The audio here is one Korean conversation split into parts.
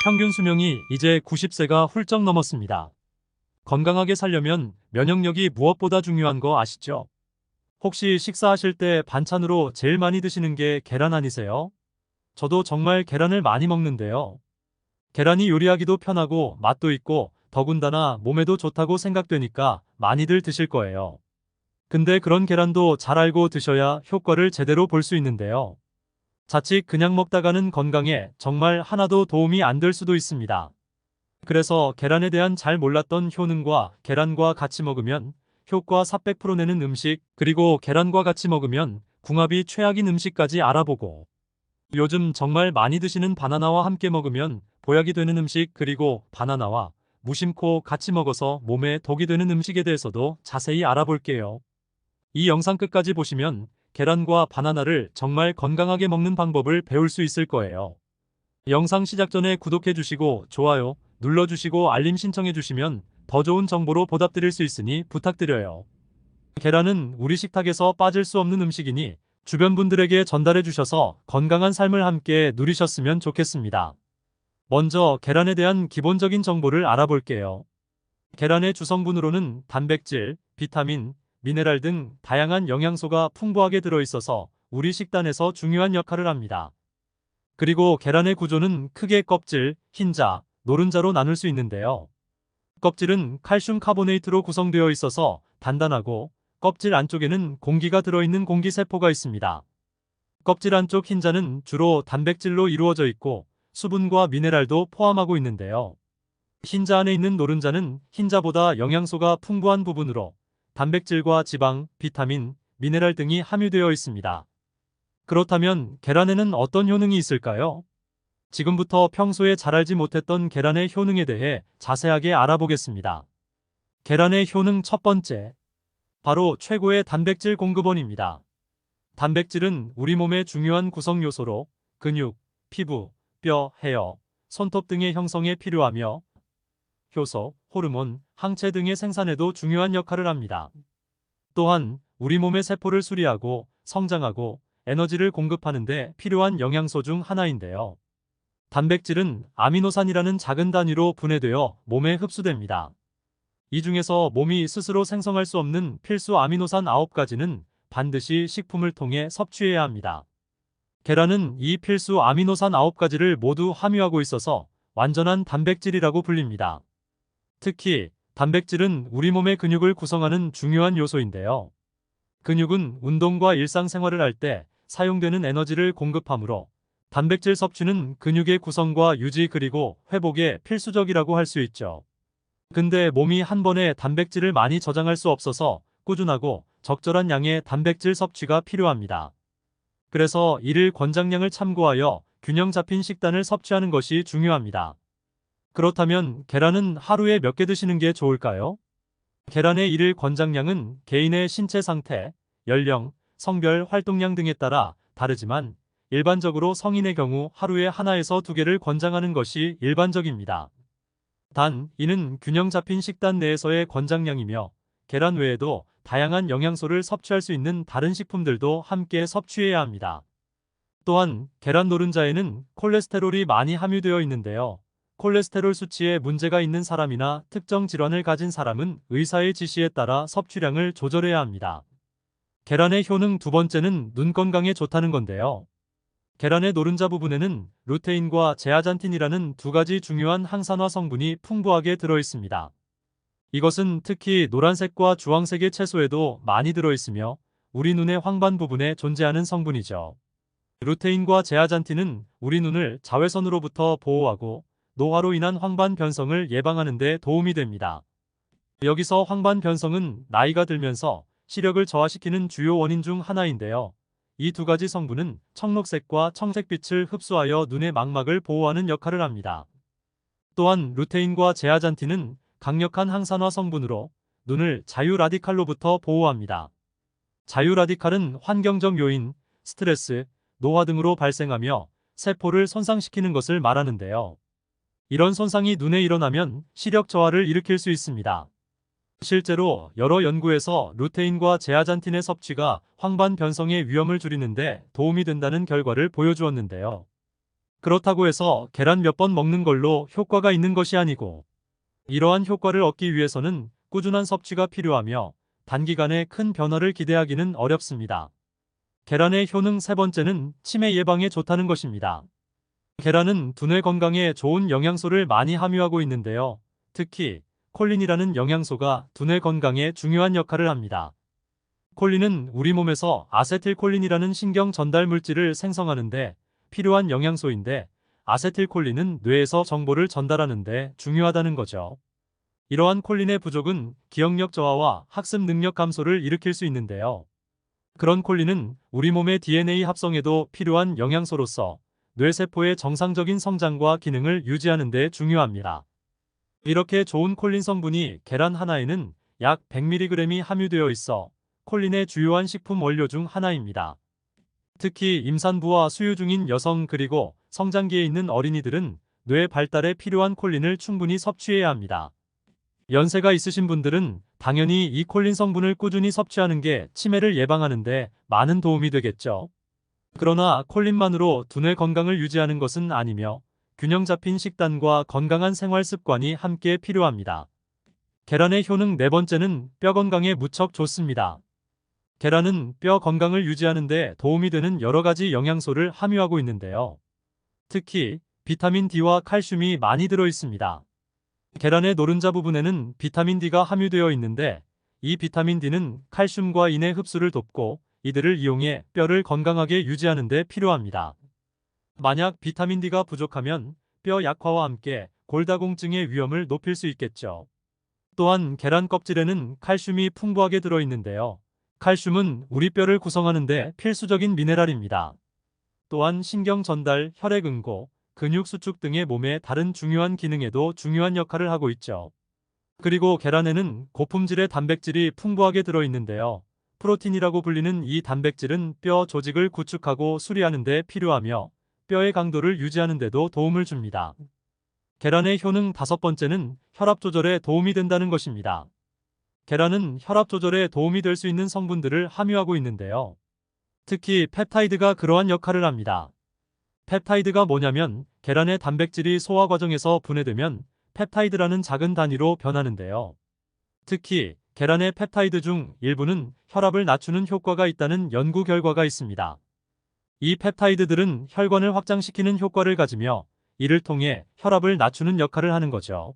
평균 수명이 이제 90세가 훌쩍 넘었습니다. 건강하게 살려면 면역력이 무엇보다 중요한 거 아시죠? 혹시 식사하실 때 반찬으로 제일 많이 드시는 게 계란 아니세요? 저도 정말 계란을 많이 먹는데요. 계란이 요리하기도 편하고 맛도 있고 더군다나 몸에도 좋다고 생각되니까 많이들 드실 거예요. 근데 그런 계란도 잘 알고 드셔야 효과를 제대로 볼 수 있는데요. 자칫 그냥 먹다가는 건강에 정말 하나도 도움이 안 될 수도 있습니다. 그래서 계란에 대한 잘 몰랐던 효능과 계란과 같이 먹으면 효과 400% 내는 음식, 그리고 계란과 같이 먹으면 궁합이 최악인 음식까지 알아보고, 요즘 정말 많이 드시는 바나나와 함께 먹으면 보약이 되는 음식, 그리고 바나나와 무심코 같이 먹어서 몸에 독이 되는 음식에 대해서도 자세히 알아볼게요. 이 영상 끝까지 보시면 계란과 바나나를 정말 건강하게 먹는 방법을 배울 수 있을 거예요. 영상 시작 전에 구독해 주시고 좋아요 눌러주시고 알림 신청해 주시면 더 좋은 정보로 보답드릴 수 있으니 부탁드려요. 계란은 우리 식탁에서 빠질 수 없는 음식이니 주변 분들에게 전달해 주셔서 건강한 삶을 함께 누리셨으면 좋겠습니다. 먼저 계란에 대한 기본적인 정보를 알아볼게요. 계란의 주성분으로는 단백질, 비타민, 미네랄 등 다양한 영양소가 풍부하게 들어있어서 우리 식단에서 중요한 역할을 합니다. 그리고 계란의 구조는 크게 껍질, 흰자, 노른자로 나눌 수 있는데요. 껍질은 칼슘 카보네이트로 구성되어 있어서 단단하고, 껍질 안쪽에는 공기가 들어있는 공기세포가 있습니다. 껍질 안쪽 흰자는 주로 단백질로 이루어져 있고 수분과 미네랄도 포함하고 있는데요. 흰자 안에 있는 노른자는 흰자보다 영양소가 풍부한 부분으로 단백질과 지방, 비타민, 미네랄 등이 함유되어 있습니다. 그렇다면 계란에는 어떤 효능이 있을까요? 지금부터 평소에 잘 알지 못했던 계란의 효능에 대해 자세하게 알아보겠습니다. 계란의 효능 첫 번째, 바로 최고의 단백질 공급원입니다. 단백질은 우리 몸의 중요한 구성 요소로 근육, 피부, 뼈, 헤어, 손톱 등의 형성에 필요하며 효소, 호르몬, 항체 등의 생산에도 중요한 역할을 합니다. 또한 우리 몸의 세포를 수리하고 성장하고 에너지를 공급하는 데 필요한 영양소 중 하나인데요. 단백질은 아미노산이라는 작은 단위로 분해되어 몸에 흡수됩니다. 이 중에서 몸이 스스로 생성할 수 없는 필수 아미노산 9가지는 반드시 식품을 통해 섭취해야 합니다. 계란은 이 필수 아미노산 9가지를 모두 함유하고 있어서 완전한 단백질이라고 불립니다. 특히 단백질은 우리 몸의 근육을 구성하는 중요한 요소인데요. 근육은 운동과 일상생활을 할 때 사용되는 에너지를 공급하므로 단백질 섭취는 근육의 구성과 유지 그리고 회복에 필수적이라고 할 수 있죠. 근데 몸이 한 번에 단백질을 많이 저장할 수 없어서 꾸준하고 적절한 양의 단백질 섭취가 필요합니다. 그래서 일일 권장량을 참고하여 균형 잡힌 식단을 섭취하는 것이 중요합니다. 그렇다면 계란은 하루에 몇 개 드시는 게 좋을까요? 계란의 일일 권장량은 개인의 신체 상태, 연령, 성별, 활동량 등에 따라 다르지만 일반적으로 성인의 경우 하루에 하나에서 2개를 권장하는 것이 일반적입니다. 단, 이는 균형 잡힌 식단 내에서의 권장량이며 계란 외에도 다양한 영양소를 섭취할 수 있는 다른 식품들도 함께 섭취해야 합니다. 또한 계란 노른자에는 콜레스테롤이 많이 함유되어 있는데요. 콜레스테롤 수치에 문제가 있는 사람이나 특정 질환을 가진 사람은 의사의 지시에 따라 섭취량을 조절해야 합니다. 계란의 효능 두 번째는 눈 건강에 좋다는 건데요. 계란의 노른자 부분에는 루테인과 제아잔틴이라는 2가지 중요한 항산화 성분이 풍부하게 들어있습니다. 이것은 특히 노란색과 주황색의 채소에도 많이 들어있으며 우리 눈의 황반 부분에 존재하는 성분이죠. 루테인과 제아잔틴은 우리 눈을 자외선으로부터 보호하고 노화로 인한 황반 변성을 예방하는 데 도움이 됩니다. 여기서 황반 변성은 나이가 들면서 시력을 저하시키는 주요 원인 중 하나인데요. 이 2가지 성분은 청록색과 청색빛을 흡수하여 눈의 망막을 보호하는 역할을 합니다. 또한 루테인과 제아잔틴은 강력한 항산화 성분으로 눈을 자유라디칼로부터 보호합니다. 자유라디칼은 환경적 요인, 스트레스, 노화 등으로 발생하며 세포를 손상시키는 것을 말하는데요. 이런 손상이 눈에 일어나면 시력 저하를 일으킬 수 있습니다. 실제로 여러 연구에서 루테인과 제아잔틴의 섭취가 황반 변성의 위험을 줄이는데 도움이 된다는 결과를 보여주었는데요. 그렇다고 해서 계란 몇 번 먹는 걸로 효과가 있는 것이 아니고, 이러한 효과를 얻기 위해서는 꾸준한 섭취가 필요하며 단기간에 큰 변화를 기대하기는 어렵습니다. 계란의 효능 세 번째는 치매 예방에 좋다는 것입니다. 계란은 두뇌 건강에 좋은 영양소를 많이 함유하고 있는데요. 특히 콜린이라는 영양소가 두뇌 건강에 중요한 역할을 합니다. 콜린은 우리 몸에서 아세틸콜린이라는 신경 전달 물질을 생성하는데 필요한 영양소인데, 아세틸콜린은 뇌에서 정보를 전달하는데 중요하다는 거죠. 이러한 콜린의 부족은 기억력 저하와 학습 능력 감소를 일으킬 수 있는데요. 그런 콜린은 우리 몸의 DNA 합성에도 필요한 영양소로서 뇌세포의 정상적인 성장과 기능을 유지하는 데 중요합니다. 이렇게 좋은 콜린 성분이 계란 하나에는 약 100mg이 함유되어 있어 콜린의 주요한 식품 원료 중 하나입니다. 특히 임산부와 수유 중인 여성 그리고 성장기에 있는 어린이들은 뇌 발달에 필요한 콜린을 충분히 섭취해야 합니다. 연세가 있으신 분들은 당연히 이 콜린 성분을 꾸준히 섭취하는 게 치매를 예방하는 데 많은 도움이 되겠죠. 그러나 콜린만으로 두뇌 건강을 유지하는 것은 아니며 균형 잡힌 식단과 건강한 생활 습관이 함께 필요합니다. 계란의 효능 네 번째는 뼈 건강에 무척 좋습니다. 계란은 뼈 건강을 유지하는 데 도움이 되는 여러 가지 영양소를 함유하고 있는데요. 특히 비타민 D와 칼슘이 많이 들어 있습니다. 계란의 노른자 부분에는 비타민 D가 함유되어 있는데, 이 비타민 D는 칼슘과 인의 흡수를 돕고 이들을 이용해 뼈를 건강하게 유지하는 데 필요합니다. 만약 비타민 D가 부족하면 뼈 약화와 함께 골다공증의 위험을 높일 수 있겠죠. 또한 계란 껍질에는 칼슘이 풍부하게 들어 있는데요. 칼슘은 우리 뼈를 구성하는 데 필수적인 미네랄입니다. 또한 신경 전달, 혈액 응고, 근육 수축 등의 몸의 다른 중요한 기능에도 중요한 역할을 하고 있죠. 그리고 계란에는 고품질의 단백질이 풍부하게 들어 있는데요. 프로틴이라고 불리는 이 단백질은 뼈 조직을 구축하고 수리하는 데 필요하며 뼈의 강도를 유지하는 데도 도움을 줍니다. 계란의 효능 다섯 번째는 혈압 조절에 도움이 된다는 것입니다. 계란은 혈압 조절에 도움이 될 수 있는 성분들을 함유하고 있는데요. 특히 펩타이드가 그러한 역할을 합니다. 펩타이드가 뭐냐면 계란의 단백질이 소화 과정에서 분해되면 펩타이드라는 작은 단위로 변하는데요. 특히 계란의 펩타이드 중 일부는 혈압을 낮추는 효과가 있다는 연구 결과가 있습니다. 이 펩타이드들은 혈관을 확장시키는 효과를 가지며 이를 통해 혈압을 낮추는 역할을 하는 거죠.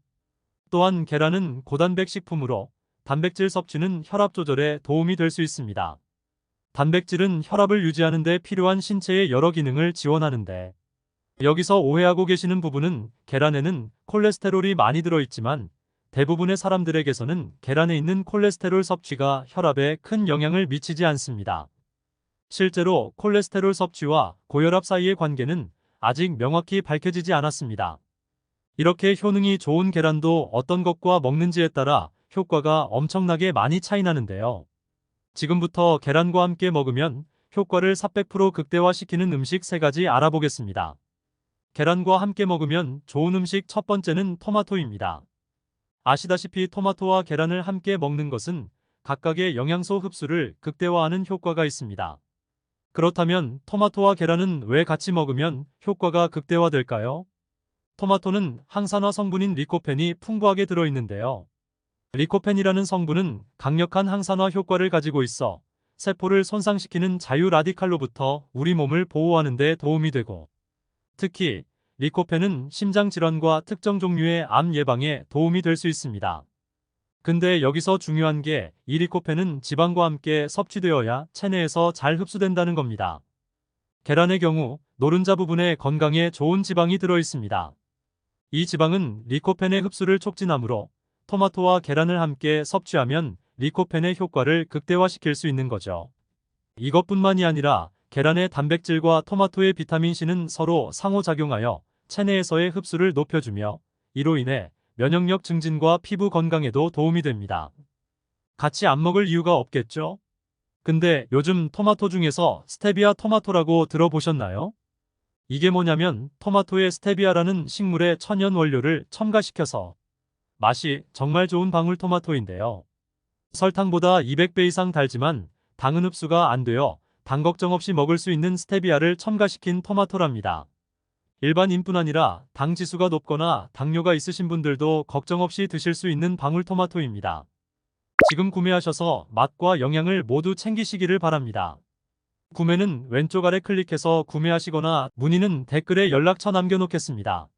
또한 계란은 고단백 식품으로 단백질 섭취는 혈압 조절에 도움이 될 수 있습니다. 단백질은 혈압을 유지하는 데 필요한 신체의 여러 기능을 지원하는데, 여기서 오해하고 계시는 부분은 계란에는 콜레스테롤이 많이 들어있지만 대부분의 사람들에게서는 계란에 있는 콜레스테롤 섭취가 혈압에 큰 영향을 미치지 않습니다. 실제로 콜레스테롤 섭취와 고혈압 사이의 관계는 아직 명확히 밝혀지지 않았습니다. 이렇게 효능이 좋은 계란도 어떤 것과 먹는지에 따라 효과가 엄청나게 많이 차이 나는데요. 지금부터 계란과 함께 먹으면 효과를 400% 극대화시키는 음식 3가지 알아보겠습니다. 계란과 함께 먹으면 좋은 음식 첫 번째는 토마토입니다. 아시다시피 토마토와 계란을 함께 먹는 것은 각각의 영양소 흡수를 극대화하는 효과가 있습니다. 그렇다면 토마토와 계란은 왜 같이 먹으면 효과가 극대화될까요? 토마토는 항산화 성분인 리코펜이 풍부하게 들어있는데요. 리코펜이라는 성분은 강력한 항산화 효과를 가지고 있어 세포를 손상시키는 자유 라디칼로부터 우리 몸을 보호하는 데 도움이 되고, 특히 리코펜은 심장 질환과 특정 종류의 암 예방에 도움이 될 수 있습니다. 근데 여기서 중요한 게 이 리코펜은 지방과 함께 섭취되어야 체내에서 잘 흡수된다는 겁니다. 계란의 경우 노른자 부분에 건강에 좋은 지방이 들어 있습니다. 이 지방은 리코펜의 흡수를 촉진하므로 토마토와 계란을 함께 섭취하면 리코펜의 효과를 극대화시킬 수 있는 거죠. 이것뿐만이 아니라 계란의 단백질과 토마토의 비타민C는 서로 상호작용하여 체내에서의 흡수를 높여주며 이로 인해 면역력 증진과 피부 건강에도 도움이 됩니다. 같이 안 먹을 이유가 없겠죠? 근데 요즘 토마토 중에서 스테비아 토마토라고 들어보셨나요? 이게 뭐냐면 토마토에 스테비아라는 식물의 천연 원료를 첨가시켜서 맛이 정말 좋은 방울토마토인데요. 설탕보다 200배 이상 달지만 당은 흡수가 안 되어 당 걱정 없이 먹을 수 있는 스테비아를 첨가시킨 토마토랍니다. 일반인뿐 아니라 당 지수가 높거나 당뇨가 있으신 분들도 걱정 없이 드실 수 있는 방울토마토입니다. 지금 구매하셔서 맛과 영양을 모두 챙기시기를 바랍니다. 구매는 왼쪽 아래 클릭해서 구매하시거나 문의는 댓글에 연락처 남겨놓겠습니다.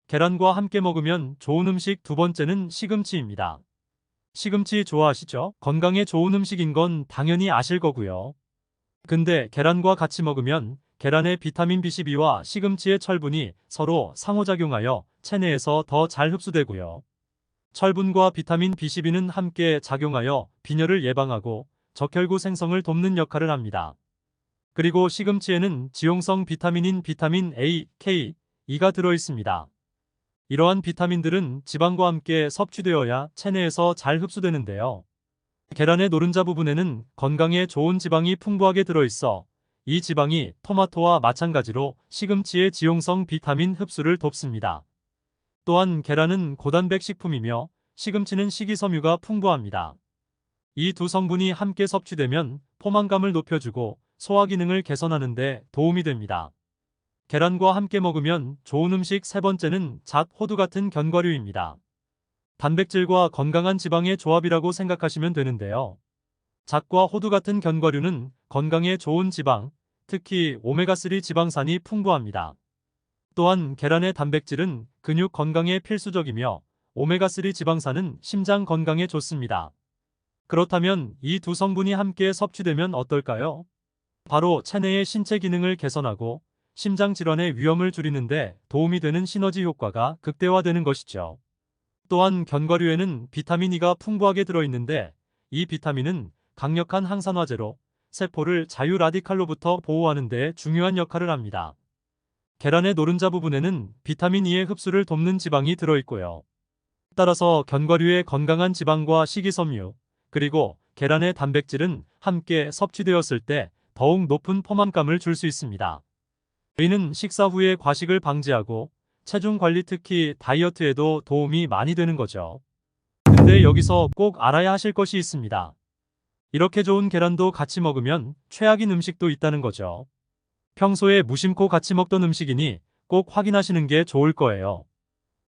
계란과 함께 먹으면 좋은 음식 두 번째는 시금치입니다. 시금치 좋아하시죠? 건강에 좋은 음식인 건 당연히 아실 거고요. 근데 계란과 같이 먹으면 계란의 비타민 B12와 시금치의 철분이 서로 상호작용하여 체내에서 더 잘 흡수되고요. 철분과 비타민 B12는 함께 작용하여 빈혈을 예방하고 적혈구 생성을 돕는 역할을 합니다. 그리고 시금치에는 지용성 비타민인 비타민 A, K, E가 들어있습니다. 이러한 비타민들은 지방과 함께 섭취되어야 체내에서 잘 흡수되는데요. 계란의 노른자 부분에는 건강에 좋은 지방이 풍부하게 들어있어 이 지방이 토마토와 마찬가지로 시금치의 지용성 비타민 흡수를 돕습니다. 또한 계란은 고단백 식품이며 시금치는 식이섬유가 풍부합니다. 이 두 성분이 함께 섭취되면 포만감을 높여주고 소화 기능을 개선하는 데 도움이 됩니다. 계란과 함께 먹으면 좋은 음식 세 번째는 잣, 호두 같은 견과류입니다. 단백질과 건강한 지방의 조합이라고 생각하시면 되는데요. 잣과 호두 같은 견과류는 건강에 좋은 지방, 특히 오메가3 지방산이 풍부합니다. 또한 계란의 단백질은 근육 건강에 필수적이며 오메가3 지방산은 심장 건강에 좋습니다. 그렇다면 이 두 성분이 함께 섭취되면 어떨까요? 바로 체내의 신체 기능을 개선하고 심장 질환의 위험을 줄이는데 도움이 되는 시너지 효과가 극대화되는 것이죠. 또한 견과류에는 비타민 E가 풍부하게 들어있는데 이 비타민은 강력한 항산화제로 세포를 자유 라디칼로부터 보호하는 데 중요한 역할을 합니다. 계란의 노른자 부분에는 비타민 E의 흡수를 돕는 지방이 들어있고요. 따라서 견과류의 건강한 지방과 식이섬유, 그리고 계란의 단백질은 함께 섭취되었을 때 더욱 높은 포만감을 줄 수 있습니다. 이는 식사 후에 과식을 방지하고 체중 관리 특히 다이어트에도 도움이 많이 되는 거죠. 근데 여기서 꼭 알아야 하실 것이 있습니다. 이렇게 좋은 계란도 같이 먹으면 최악인 음식도 있다는 거죠. 평소에 무심코 같이 먹던 음식이니 꼭 확인하시는 게 좋을 거예요.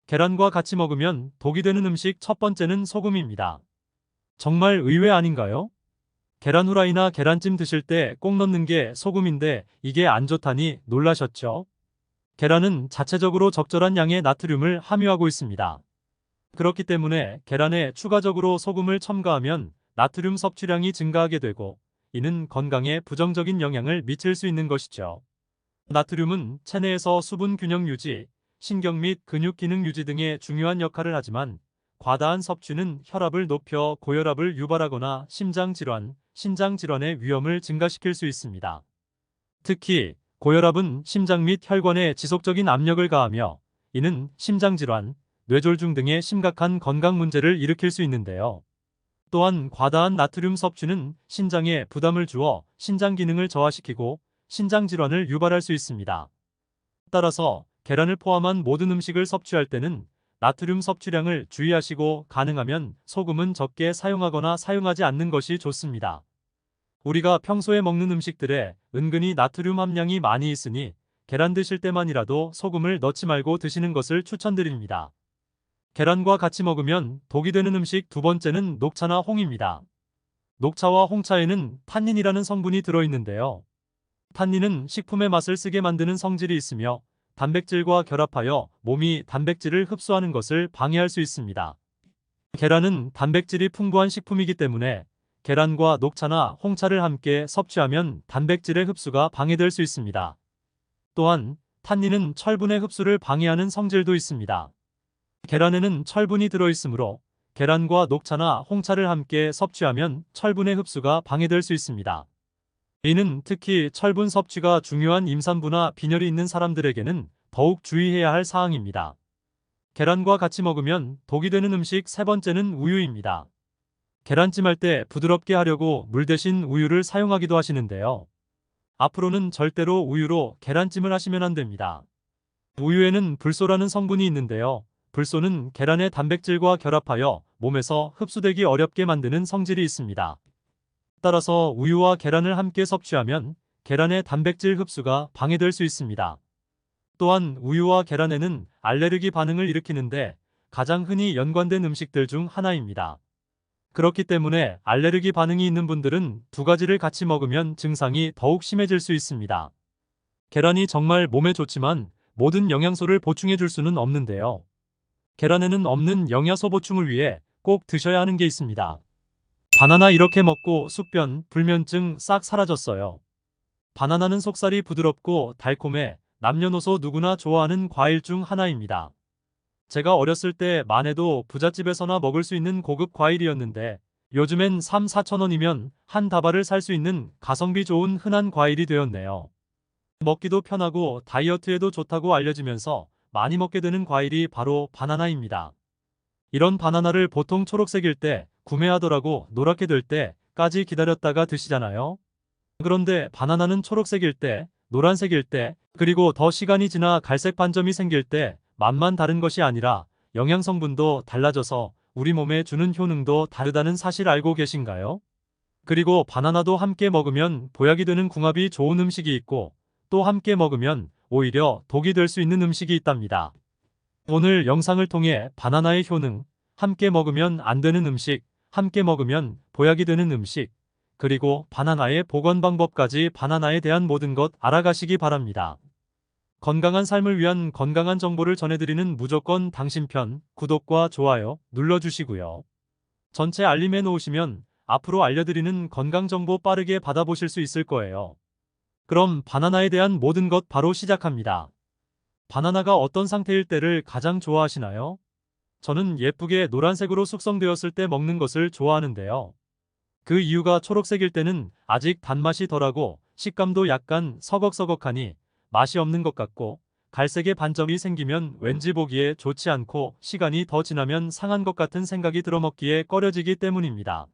계란과 같이 먹으면 독이 되는 음식 첫 번째는 소금입니다. 정말 의외 아닌가요? 계란 후라이나 계란찜 드실 때 꼭 넣는 게 소금인데 이게 안 좋다니 놀라셨죠? 계란은 자체적으로 적절한 양의 나트륨을 함유하고 있습니다. 그렇기 때문에 계란에 추가적으로 소금을 첨가하면 나트륨 섭취량이 증가하게 되고 이는 건강에 부정적인 영향을 미칠 수 있는 것이죠. 나트륨은 체내에서 수분 균형 유지, 신경 및 근육 기능 유지 등의 중요한 역할을 하지만 과다한 섭취는 혈압을 높여 고혈압을 유발하거나 심장질환, 신장질환의 위험을 증가시킬 수 있습니다. 특히 고혈압은 심장 및 혈관에 지속적인 압력을 가하며 이는 심장질환, 뇌졸중 등의 심각한 건강 문제를 일으킬 수 있는데요. 또한 과다한 나트륨 섭취는 신장에 부담을 주어 신장 기능을 저하시키고 신장질환을 유발할 수 있습니다. 따라서 계란을 포함한 모든 음식을 섭취할 때는 나트륨 섭취량을 주의하시고 가능하면 소금은 적게 사용하거나 사용하지 않는 것이 좋습니다. 우리가 평소에 먹는 음식들에 은근히 나트륨 함량이 많이 있으니 계란 드실 때만이라도 소금을 넣지 말고 드시는 것을 추천드립니다. 계란과 같이 먹으면 독이 되는 음식 두 번째는 녹차나 홍입니다. 녹차와 홍차에는 탄닌이라는 성분이 들어있는데요. 탄닌은 식품의 맛을 쓰게 만드는 성질이 있으며 단백질과 결합하여 몸이 단백질을 흡수하는 것을 방해할 수 있습니다. 계란은 단백질이 풍부한 식품이기 때문에 계란과 녹차나 홍차를 함께 섭취하면 단백질의 흡수가 방해될 수 있습니다. 또한 탄닌은 철분의 흡수를 방해하는 성질도 있습니다. 계란에는 철분이 들어있으므로 계란과 녹차나 홍차를 함께 섭취하면 철분의 흡수가 방해될 수 있습니다. 이는 특히 철분 섭취가 중요한 임산부나 빈혈이 있는 사람들에게는 더욱 주의해야 할 사항입니다. 계란과 같이 먹으면 독이 되는 음식 세 번째는 우유입니다. 계란찜 할 때 부드럽게 하려고 물 대신 우유를 사용하기도 하시는데요. 앞으로는 절대로 우유로 계란찜을 하시면 안 됩니다. 우유에는 불소라는 성분이 있는데요. 불소는 계란의 단백질과 결합하여 몸에서 흡수되기 어렵게 만드는 성질이 있습니다. 따라서 우유와 계란을 함께 섭취하면 계란의 단백질 흡수가 방해될 수 있습니다. 또한 우유와 계란에는 알레르기 반응을 일으키는데 가장 흔히 연관된 음식들 중 하나입니다. 그렇기 때문에 알레르기 반응이 있는 분들은 두 가지를 같이 먹으면 증상이 더욱 심해질 수 있습니다. 계란이 정말 몸에 좋지만 모든 영양소를 보충해 줄 수는 없는데요. 계란에는 없는 영양소 보충을 위해 꼭 드셔야 하는 게 있습니다. 바나나 이렇게 먹고 숙변, 불면증 싹 사라졌어요. 바나나는 속살이 부드럽고 달콤해 남녀노소 누구나 좋아하는 과일 중 하나입니다. 제가 어렸을 때만 해도 부잣집에서나 먹을 수 있는 고급 과일이었는데 요즘엔 3, 4천 원이면 한 다발을 살 수 있는 가성비 좋은 흔한 과일이 되었네요. 먹기도 편하고 다이어트에도 좋다고 알려지면서 많이 먹게 되는 과일이 바로 바나나입니다. 이런 바나나를 보통 초록색일 때 구매하더라고 노랗게 될 때까지 기다렸다가 드시잖아요. 그런데 바나나는 초록색일 때, 노란색일 때, 그리고 더 시간이 지나 갈색 반점이 생길 때 맛만 다른 것이 아니라 영양 성분도 달라져서 우리 몸에 주는 효능도 다르다는 사실 알고 계신가요? 그리고 바나나도 함께 먹으면 보약이 되는 궁합이 좋은 음식이 있고 또 함께 먹으면 오히려 독이 될 수 있는 음식이 있답니다. 오늘 영상을 통해 바나나의 효능, 함께 먹으면 안 되는 음식, 함께 먹으면 보약이 되는 음식, 그리고 바나나의 보관 방법까지 바나나에 대한 모든 것 알아가시기 바랍니다. 건강한 삶을 위한 건강한 정보를 전해드리는 무조건 당신 편 구독과 좋아요 눌러주시고요. 전체 알림해 놓으시면 앞으로 알려드리는 건강 정보 빠르게 받아보실 수 있을 거예요. 그럼 바나나에 대한 모든 것 바로 시작합니다. 바나나가 어떤 상태일 때를 가장 좋아하시나요? 저는 예쁘게 노란색으로 숙성되었을 때 먹는 것을 좋아하는데요. 그 이유가 초록색일 때는 아직 단맛이 덜하고 식감도 약간 서걱서걱하니 맛이 없는 것 같고 갈색의 반점이 생기면 왠지 보기에 좋지 않고 시간이 더 지나면 상한 것 같은 생각이 들어 먹기에 꺼려지기 때문입니다.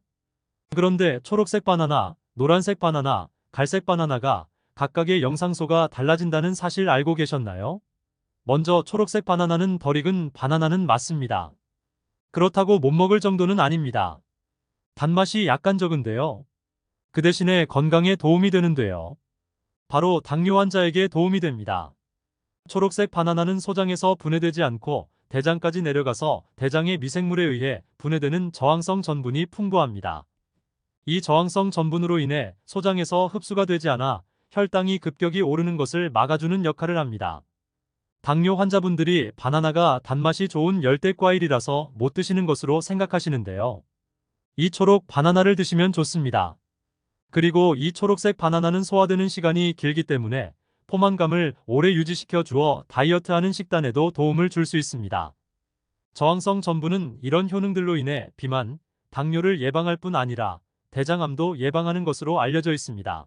그런데 초록색 바나나, 노란색 바나나, 갈색 바나나가 각각의 영상소가 달라진다는 사실 알고 계셨나요? 먼저 초록색 바나나는 덜 익은 바나나는 맞습니다. 그렇다고 못 먹을 정도는 아닙니다. 단맛이 약간 적은데요. 그 대신에 건강에 도움이 되는데요. 바로 당뇨 환자에게 도움이 됩니다. 초록색 바나나는 소장에서 분해되지 않고 대장까지 내려가서 대장의 미생물에 의해 분해되는 저항성 전분이 풍부합니다. 이 저항성 전분으로 인해 소장에서 흡수가 되지 않아 혈당이 급격히 오르는 것을 막아주는 역할을 합니다. 당뇨 환자분들이 바나나가 단맛이 좋은 열대 과일이라서 못 드시는 것으로 생각하시는데요. 이 초록 바나나를 드시면 좋습니다. 그리고 이 초록색 바나나는 소화되는 시간이 길기 때문에 포만감을 오래 유지시켜 주어 다이어트하는 식단에도 도움을 줄 수 있습니다. 저항성 전분은 이런 효능들로 인해 비만, 당뇨를 예방할 뿐 아니라 대장암도 예방하는 것으로 알려져 있습니다.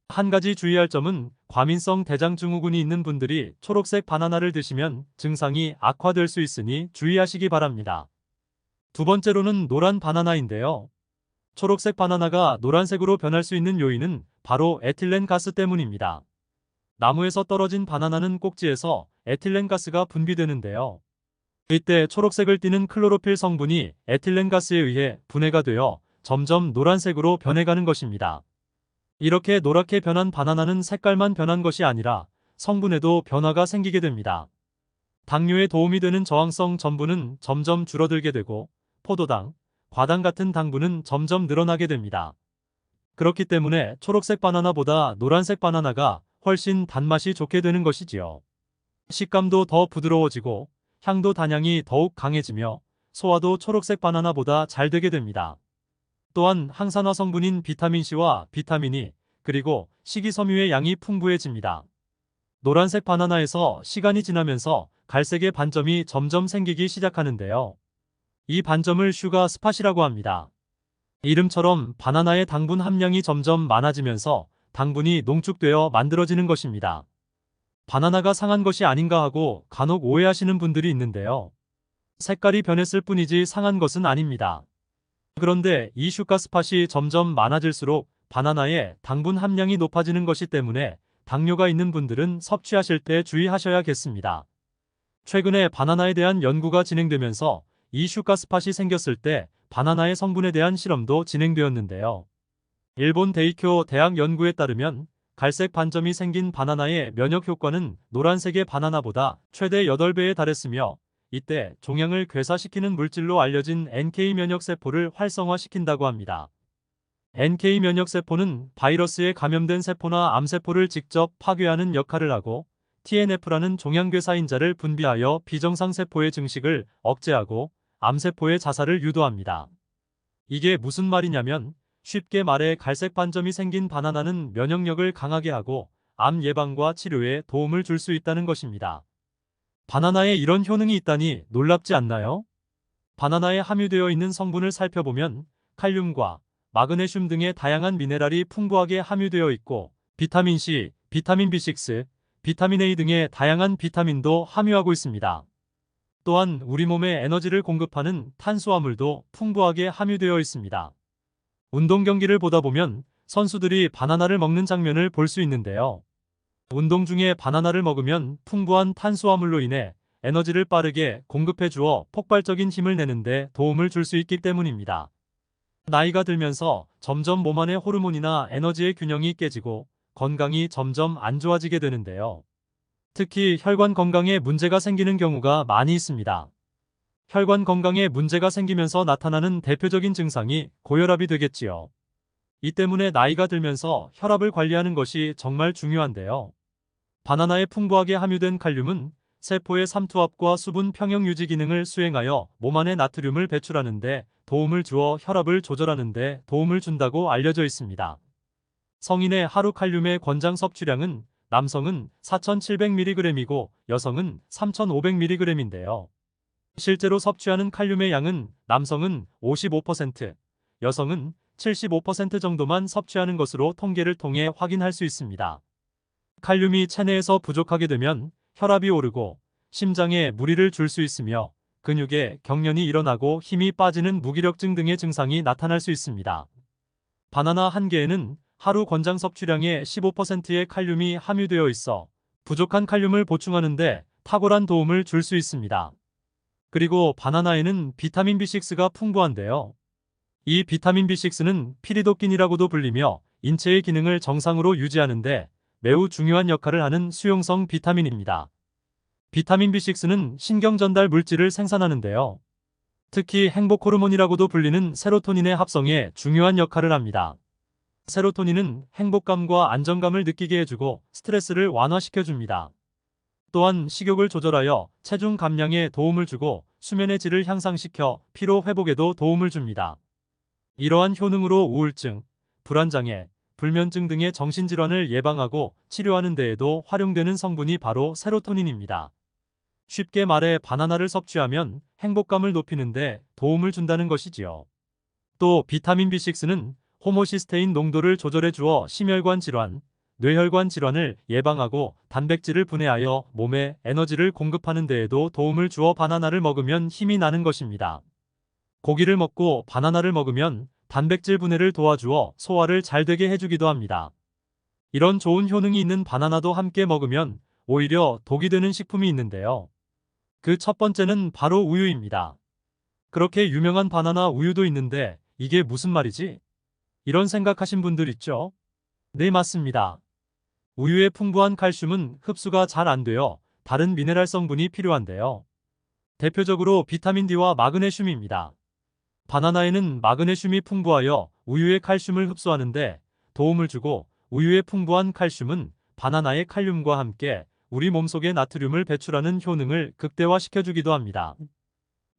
한 가지 주의할 점은 과민성 대장증후군이 있는 분들이 초록색 바나나를 드시면 증상이 악화될 수 있으니 주의하시기 바랍니다. 두 번째로는 노란 바나나인데요. 초록색 바나나가 노란색으로 변할 수 있는 요인은 바로 에틸렌 가스 때문입니다. 나무에서 떨어진 바나나는 꼭지에서 에틸렌 가스가 분비되는데요. 이때 초록색을 띠는 클로로필 성분이 에틸렌 가스에 의해 분해가 되어 점점 노란색으로 변해가는 것입니다. 이렇게 노랗게 변한 바나나는 색깔만 변한 것이 아니라 성분에도 변화가 생기게 됩니다. 당뇨에 도움이 되는 저항성 전분은 점점 줄어들게 되고 포도당, 과당 같은 당분은 점점 늘어나게 됩니다. 그렇기 때문에 초록색 바나나보다 노란색 바나나가 훨씬 단맛이 좋게 되는 것이지요. 식감도 더 부드러워지고 향도 단향이 더욱 강해지며 소화도 초록색 바나나보다 잘 되게 됩니다. 또한 항산화 성분인 비타민C와 비타민E 그리고 식이섬유의 양이 풍부해집니다. 노란색 바나나에서 시간이 지나면서 갈색의 반점이 점점 생기기 시작하는데요. 이 반점을 슈가 스팟이라고 합니다. 이름처럼 바나나의 당분 함량이 점점 많아지면서 당분이 농축되어 만들어지는 것입니다. 바나나가 상한 것이 아닌가 하고 간혹 오해하시는 분들이 있는데요. 색깔이 변했을 뿐이지 상한 것은 아닙니다. 그런데 이 슈가 스팟이 점점 많아질수록 바나나의 당분 함량이 높아지는 것이 때문에 당뇨가 있는 분들은 섭취하실 때 주의하셔야겠습니다. 최근에 바나나에 대한 연구가 진행되면서 이 슈가 스팟이 생겼을 때 바나나의 성분에 대한 실험도 진행되었는데요. 일본 데이쿄 대학 연구에 따르면 갈색 반점이 생긴 바나나의 면역 효과는 노란색의 바나나보다 최대 8배에 달했으며 이때 종양을 괴사시키는 물질로 알려진 NK 면역세포를 활성화시킨다고 합니다. NK 면역세포는 바이러스에 감염된 세포나 암세포를 직접 파괴하는 역할을 하고 TNF라는 종양괴사인자를 분비하여 비정상세포의 증식을 억제하고 암세포의 자살을 유도합니다. 이게 무슨 말이냐면 쉽게 말해 갈색 반점이 생긴 바나나는 면역력을 강하게 하고 암 예방과 치료에 도움을 줄 수 있다는 것입니다. 바나나에 이런 효능이 있다니 놀랍지 않나요? 바나나에 함유되어 있는 성분을 살펴보면 칼륨과 마그네슘 등의 다양한 미네랄이 풍부하게 함유되어 있고 비타민 C, 비타민 B6, 비타민 A 등의 다양한 비타민도 함유하고 있습니다. 또한 우리 몸에 에너지를 공급하는 탄수화물도 풍부하게 함유되어 있습니다. 운동 경기를 보다 보면 선수들이 바나나를 먹는 장면을 볼 수 있는데요. 운동 중에 바나나를 먹으면 풍부한 탄수화물로 인해 에너지를 빠르게 공급해 주어 폭발적인 힘을 내는데 도움을 줄 수 있기 때문입니다. 나이가 들면서 점점 몸 안의 호르몬이나 에너지의 균형이 깨지고 건강이 점점 안 좋아지게 되는데요. 특히 혈관 건강에 문제가 생기는 경우가 많이 있습니다. 혈관 건강에 문제가 생기면서 나타나는 대표적인 증상이 고혈압이 되겠지요. 이 때문에 나이가 들면서 혈압을 관리하는 것이 정말 중요한데요. 바나나에 풍부하게 함유된 칼륨은 세포의 삼투압과 수분 평형 유지 기능을 수행하여 몸 안에 나트륨을 배출하는 데 도움을 주어 혈압을 조절하는 데 도움을 준다고 알려져 있습니다. 성인의 하루 칼륨의 권장 섭취량은 남성은 4,700mg이고 여성은 3,500mg인데요. 실제로 섭취하는 칼륨의 양은 남성은 55%, 여성은 75% 정도만 섭취하는 것으로 통계를 통해 확인할 수 있습니다. 칼륨이 체내에서 부족하게 되면 혈압이 오르고 심장에 무리를 줄 수 있으며 근육에 경련이 일어나고 힘이 빠지는 무기력증 등의 증상이 나타날 수 있습니다. 바나나 한 개에는 하루 권장 섭취량의 15%의 칼륨이 함유되어 있어 부족한 칼륨을 보충하는 데 탁월한 도움을 줄 수 있습니다. 그리고 바나나에는 비타민 B6가 풍부한데요. 이 비타민 B6는 피리도킨이라고도 불리며 인체의 기능을 정상으로 유지하는 데 매우 중요한 역할을 하는 수용성 비타민입니다. 비타민 B6는 신경 전달 물질을 생산하는데요. 특히 행복 호르몬이라고도 불리는 세로토닌의 합성에 중요한 역할을 합니다. 세로토닌은 행복감과 안정감을 느끼게 해주고 스트레스를 완화시켜줍니다. 또한 식욕을 조절하여 체중 감량에 도움을 주고 수면의 질을 향상시켜 피로 회복에도 도움을 줍니다. 이러한 효능으로 우울증, 불안장애, 불면증 등의 정신질환을 예방하고 치료하는 데에도 활용되는 성분이 바로 세로토닌입니다. 쉽게 말해 바나나를 섭취하면 행복감을 높이는 데 도움을 준다는 것이지요. 또 비타민 B6는 호모시스테인 농도를 조절해 주어 심혈관 질환, 뇌혈관 질환을 예방하고 단백질을 분해하여 몸에 에너지를 공급하는 데에도 도움을 주어 바나나를 먹으면 힘이 나는 것입니다. 고기를 먹고 바나나를 먹으면 단백질 분해를 도와주어 소화를 잘 되게 해주기도 합니다. 이런 좋은 효능이 있는 바나나도 함께 먹으면 오히려 독이 되는 식품이 있는데요. 그 첫 번째는 바로 우유입니다. 그렇게 유명한 바나나 우유도 있는데 이게 무슨 말이지? 이런 생각하신 분들 있죠? 네, 맞습니다. 우유의 풍부한 칼슘은 흡수가 잘 안 되어 다른 미네랄 성분이 필요한데요. 대표적으로 비타민 D와 마그네슘입니다. 바나나에는 마그네슘이 풍부하여 우유의 칼슘을 흡수하는데 도움을 주고 우유의 풍부한 칼슘은 바나나의 칼륨과 함께 우리 몸속의 나트륨을 배출하는 효능을 극대화시켜주기도 합니다.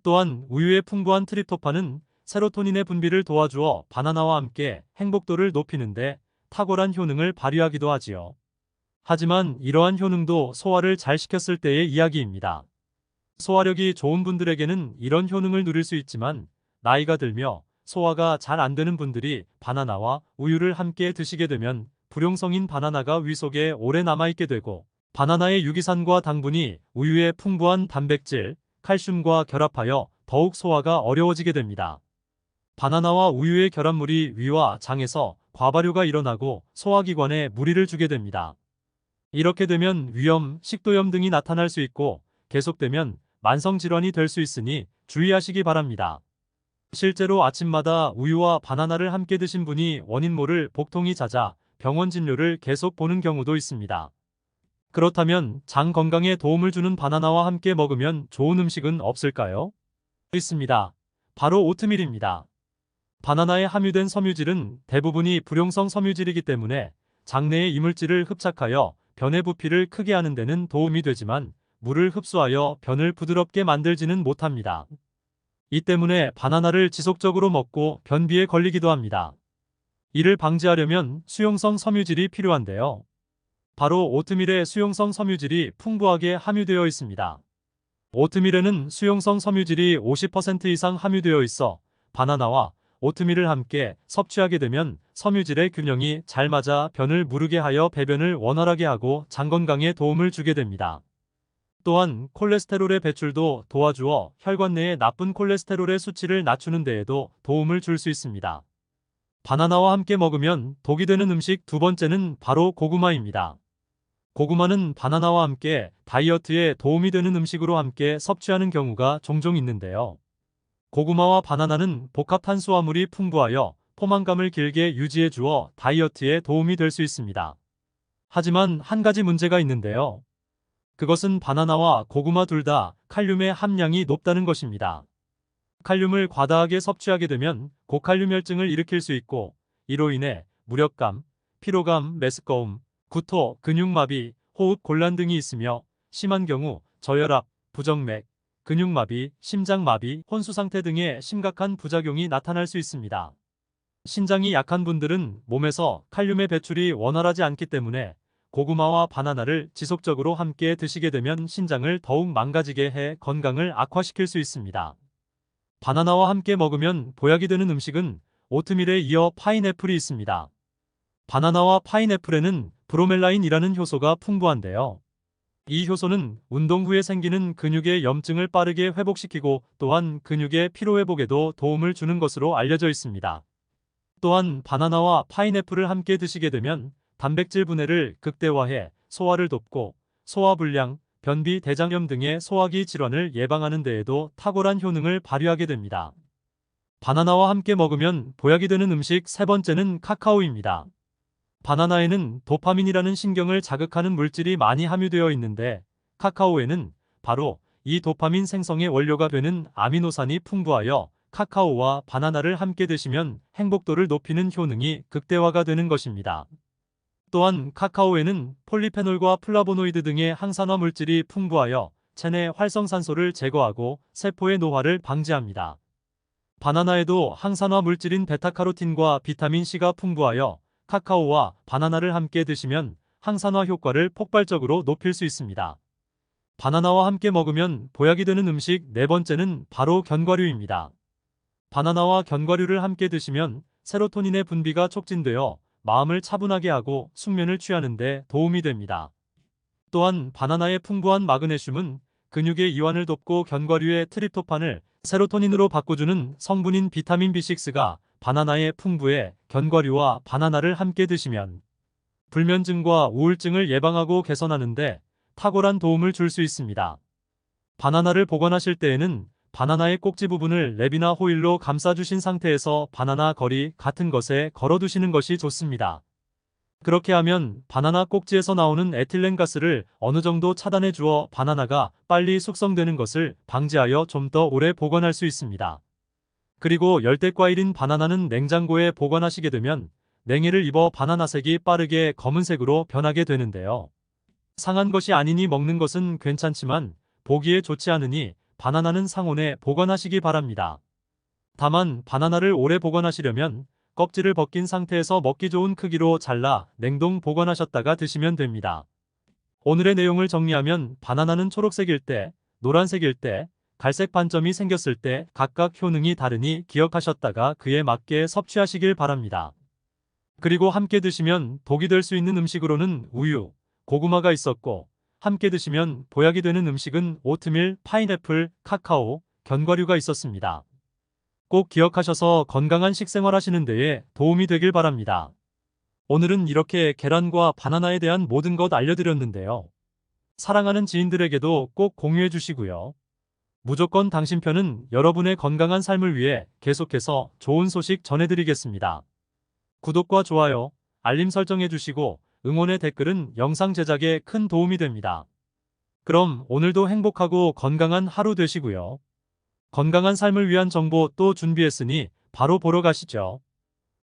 또한 우유의 풍부한 트립토판은 세로토닌의 분비를 도와주어 바나나와 함께 행복도를 높이는데 탁월한 효능을 발휘하기도 하지요. 하지만 이러한 효능도 소화를 잘 시켰을 때의 이야기입니다. 소화력이 좋은 분들에게는 이런 효능을 누릴 수 있지만 나이가 들며 소화가 잘 안 되는 분들이 바나나와 우유를 함께 드시게 되면 불용성인 바나나가 위 속에 오래 남아있게 되고 바나나의 유기산과 당분이 우유의 풍부한 단백질, 칼슘과 결합하여 더욱 소화가 어려워지게 됩니다. 바나나와 우유의 결합물이 위와 장에서 과발효가 일어나고 소화기관에 무리를 주게 됩니다. 이렇게 되면 위염, 식도염 등이 나타날 수 있고 계속되면 만성질환이 될 수 있으니 주의하시기 바랍니다. 실제로 아침마다 우유와 바나나를 함께 드신 분이 원인 모를 복통이 잦아 병원 진료를 계속 보는 경우도 있습니다. 그렇다면 장 건강에 도움을 주는 바나나와 함께 먹으면 좋은 음식은 없을까요? 있습니다. 바로 오트밀입니다. 바나나에 함유된 섬유질은 대부분이 불용성 섬유질이기 때문에 장내의 이물질을 흡착하여 변의 부피를 크게 하는 데는 도움이 되지만 물을 흡수하여 변을 부드럽게 만들지는 못합니다. 이 때문에 바나나를 지속적으로 먹고 변비에 걸리기도 합니다. 이를 방지하려면 수용성 섬유질이 필요한데요. 바로 오트밀에 수용성 섬유질이 풍부하게 함유되어 있습니다. 오트밀에는 수용성 섬유질이 50% 이상 함유되어 있어 바나나와 오트밀을 함께 섭취하게 되면 섬유질의 균형이 잘 맞아 변을 무르게 하여 배변을 원활하게 하고 장 건강에 도움을 주게 됩니다. 또한 콜레스테롤의 배출도 도와주어 혈관 내의 나쁜 콜레스테롤의 수치를 낮추는 데에도 도움을 줄 수 있습니다. 바나나와 함께 먹으면 독이 되는 음식 두 번째는 바로 고구마입니다. 고구마는 바나나와 함께 다이어트에 도움이 되는 음식으로 함께 섭취하는 경우가 종종 있는데요. 고구마와 바나나는 복합 탄수화물이 풍부하여 포만감을 길게 유지해 주어 다이어트에 도움이 될 수 있습니다. 하지만 한 가지 문제가 있는데요. 그것은 바나나와 고구마 둘 다 칼륨의 함량이 높다는 것입니다. 칼륨을 과다하게 섭취하게 되면 고칼륨혈증을 일으킬 수 있고 이로 인해 무력감, 피로감, 메스꺼움, 구토, 근육마비, 호흡 곤란 등이 있으며 심한 경우 저혈압, 부정맥, 근육마비, 심장마비, 혼수상태 등의 심각한 부작용이 나타날 수 있습니다. 신장이 약한 분들은 몸에서 칼륨의 배출이 원활하지 않기 때문에 고구마와 바나나를 지속적으로 함께 드시게 되면 신장을 더욱 망가지게 해 건강을 악화시킬 수 있습니다. 바나나와 함께 먹으면 보약이 되는 음식은 오트밀에 이어 파인애플이 있습니다. 바나나와 파인애플에는 브로멜라인이라는 효소가 풍부한데요. 이 효소는 운동 후에 생기는 근육의 염증을 빠르게 회복시키고 또한 근육의 피로회복에도 도움을 주는 것으로 알려져 있습니다. 또한 바나나와 파인애플을 함께 드시게 되면 단백질 분해를 극대화해 소화를 돕고 소화불량, 변비, 대장염 등의 소화기 질환을 예방하는 데에도 탁월한 효능을 발휘하게 됩니다. 바나나와 함께 먹으면 보약이 되는 음식 세 번째는 카카오입니다. 바나나에는 도파민이라는 신경을 자극하는 물질이 많이 함유되어 있는데 카카오에는 바로 이 도파민 생성의 원료가 되는 아미노산이 풍부하여 카카오와 바나나를 함께 드시면 행복도를 높이는 효능이 극대화가 되는 것입니다. 또한 카카오에는 폴리페놀과 플라보노이드 등의 항산화 물질이 풍부하여 체내 활성산소를 제거하고 세포의 노화를 방지합니다. 바나나에도 항산화 물질인 베타카로틴과 비타민C가 풍부하여 카카오와 바나나를 함께 드시면 항산화 효과를 폭발적으로 높일 수 있습니다. 바나나와 함께 먹으면 보약이 되는 음식 네 번째는 바로 견과류입니다. 바나나와 견과류를 함께 드시면 세로토닌의 분비가 촉진되어 마음을 차분하게 하고 숙면을 취하는 데 도움이 됩니다. 또한 바나나의 풍부한 마그네슘은 근육의 이완을 돕고 견과류의 트립토판을 세로토닌으로 바꿔주는 성분인 비타민 B6가 바나나의 풍부해 견과류와 바나나를 함께 드시면 불면증과 우울증을 예방하고 개선하는 데 탁월한 도움을 줄 수 있습니다. 바나나를 보관하실 때에는 바나나의 꼭지 부분을 랩이나 호일로 감싸주신 상태에서 바나나 거리 같은 것에 걸어두시는 것이 좋습니다. 그렇게 하면 바나나 꼭지에서 나오는 에틸렌가스를 어느 정도 차단해 주어 바나나가 빨리 숙성되는 것을 방지하여 좀 더 오래 보관할 수 있습니다. 그리고 열대과일인 바나나는 냉장고에 보관하시게 되면 냉해를 입어 바나나색이 빠르게 검은색으로 변하게 되는데요. 상한 것이 아니니 먹는 것은 괜찮지만 보기에 좋지 않으니 바나나는 상온에 보관하시기 바랍니다. 다만 바나나를 오래 보관하시려면 껍질을 벗긴 상태에서 먹기 좋은 크기로 잘라 냉동 보관하셨다가 드시면 됩니다. 오늘의 내용을 정리하면 바나나는 초록색일 때, 노란색일 때, 갈색 반점이 생겼을 때 각각 효능이 다르니 기억하셨다가 그에 맞게 섭취하시길 바랍니다. 그리고 함께 드시면 독이 될 수 있는 음식으로는 우유, 고구마가 있었고 함께 드시면 보약이 되는 음식은 오트밀, 파인애플, 카카오, 견과류가 있었습니다. 꼭 기억하셔서 건강한 식생활 하시는 데에 도움이 되길 바랍니다. 오늘은 이렇게 계란과 바나나에 대한 모든 것 알려드렸는데요. 사랑하는 지인들에게도 꼭 공유해 주시고요. 무조건 당신 편은 여러분의 건강한 삶을 위해 계속해서 좋은 소식 전해드리겠습니다. 구독과 좋아요, 알림 설정해 주시고 응원의 댓글은 영상 제작에 큰 도움이 됩니다. 그럼 오늘도 행복하고 건강한 하루 되시고요. 건강한 삶을 위한 정보 또 준비했으니 바로 보러 가시죠.